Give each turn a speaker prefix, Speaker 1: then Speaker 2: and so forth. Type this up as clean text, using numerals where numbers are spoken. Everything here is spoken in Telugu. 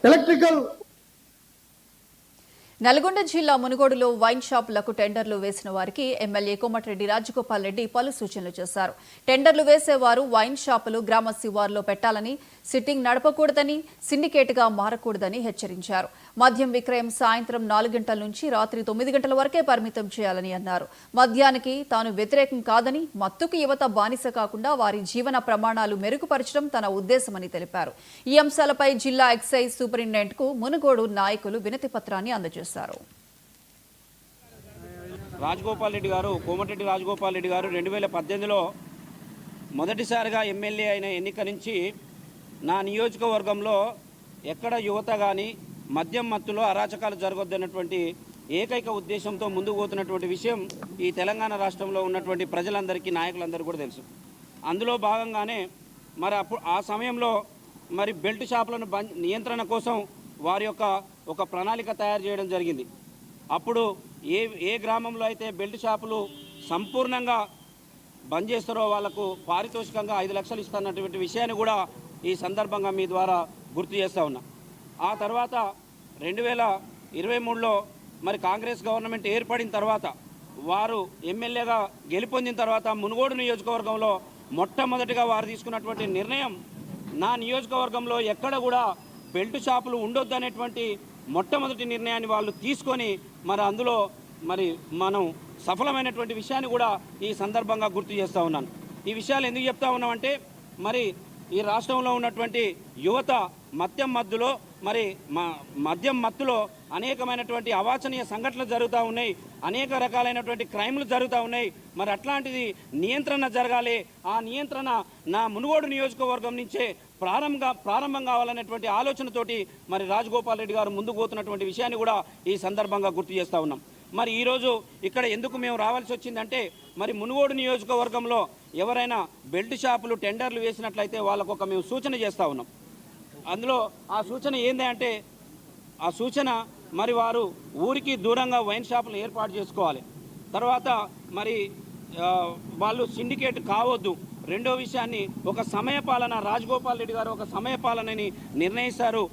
Speaker 1: ఎలక్ట్రికల్
Speaker 2: నల్గొండ జిల్లా మునుగోడులో వైన్ షాపులకు టెండర్లు వేసిన వారికి ఎమ్మెల్యే కోమటిరెడ్డి రాజగోపాల్ రెడ్డి పలు సూచనలు చేశారు. టెండర్లు వేసేవారు వైన్ షాపులు గ్రామ శివార్లో పెట్టాలని, సిట్టింగ్ నడపకూడదని, సిండికేట్గా మారకూడదని హెచ్చరించారు. మద్యం విక్రయం సాయంత్రం 4 గంటల నుంచి రాత్రి 9 గంటల వరకే పరిమితం చేయాలని అన్నారు. మద్యానికి తాను వ్యతిరేకం కాదని, మత్తుకు యువత బానిస కాకుండా వారి జీవన ప్రమాణాలు మెరుగుపరచడం తన ఉద్దేశమని తెలిపారు. ఈ అంశాలపై జిల్లా ఎక్సైజ్ సూపరింటెండెంట్కు మునుగోడు నాయకులు వినతి పత్రాన్ని అందజేశారు.
Speaker 3: రాజగోపాల్ రెడ్డి గారు, కోమటిరెడ్డి రాజగోపాల్ రెడ్డి గారు 2018లో మొదటిసారిగా ఎమ్మెల్యే అయిన ఎన్నిక నుంచి నా నియోజకవర్గంలో ఎక్కడ యువత కానీ మద్యం మత్తులో అరాచకాలు జరగొద్దన్నటువంటి ఏకైక ఉద్దేశంతో ముందుకు పోతున్నటువంటి విషయం ఈ తెలంగాణ రాష్ట్రంలో ఉన్నటువంటి ప్రజలందరికీ, నాయకులందరికీ కూడా తెలుసు. అందులో భాగంగానే మరి అప్పుడు ఆ సమయంలో మరి బెల్ట్ షాపులను నియంత్రణ కోసం వారి యొక్క ఒక ప్రణాళిక తయారు చేయడం జరిగింది. అప్పుడు ఏ గ్రామంలో అయితే బెల్ట్ షాపులు సంపూర్ణంగా బంద్ చేస్తారో వాళ్లకు పారితోషికంగా 5 లక్షలు ఇస్తున్నటువంటి విషయాన్ని కూడా ఈ సందర్భంగా మీ ద్వారా గుర్తు చేస్తూ ఉన్నా. ఆ తర్వాత 2023లో మరి కాంగ్రెస్ గవర్నమెంట్ ఏర్పడిన తర్వాత వారు ఎమ్మెల్యేగా గెలుపొందిన తర్వాత మునుగోడు నియోజకవర్గంలో మొట్టమొదటిగా వారు తీసుకున్నటువంటి నిర్ణయం, నా నియోజకవర్గంలో ఎక్కడ కూడా బెల్ట్ షాపులు ఉండొద్దు అనేటువంటి మొట్టమొదటి నిర్ణయాన్ని వాళ్ళు తీసుకొని మరి అందులో మరి మనం సఫలమైనటువంటి విషయాన్ని కూడా ఈ సందర్భంగా గుర్తు చేస్తూ ఉన్నాను. ఈ విషయాలు ఎందుకు చెప్తా ఉన్నామంటే మరి ఈ రాష్ట్రంలో ఉన్నటువంటి యువత మద్యం మత్తులో మరి మద్యం మత్తులో అనేకమైనటువంటి అవాంఛనీయ సంఘటనలు జరుగుతూ ఉన్నాయి, అనేక రకాలైనటువంటి క్రైమ్లు జరుగుతూ ఉన్నాయి. మరి అట్లాంటిది నియంత్రణ జరగాలి. ఆ నియంత్రణ నా మునుగోడు నియోజకవర్గం నుంచే ప్రారంభం కావాలనేటువంటి ఆలోచనతోటి మరి రాజగోపాల్ రెడ్డి గారు ముందుకు పోతున్నటువంటి విషయాన్ని కూడా ఈ సందర్భంగా గుర్తు చేస్తూ ఉన్నాం. మరి ఈరోజు ఇక్కడ ఎందుకు మేము రావాల్సి వచ్చిందంటే మరి మునుగోడు నియోజకవర్గంలో ఎవరైనా బెల్ట్ షాపులు టెండర్లు వేసినట్లయితే వాళ్ళకు ఒక మేము సూచన చేస్తూ ఉన్నాం. అందులో ఆ సూచన ఏంది అంటే, ఆ సూచన మరి వారు ఊరికి దూరంగా వైన్ షాపులు ఏర్పాటు చేసుకోవాలి. తర్వాత మరి వాళ్ళు సిండికేట్ కావద్దు. రెండో విషయాన్ని ఒక సమయపాలన, రాజగోపాల్ రెడ్డి గారు ఒక సమయపాలనని నిర్ణయిస్తారు.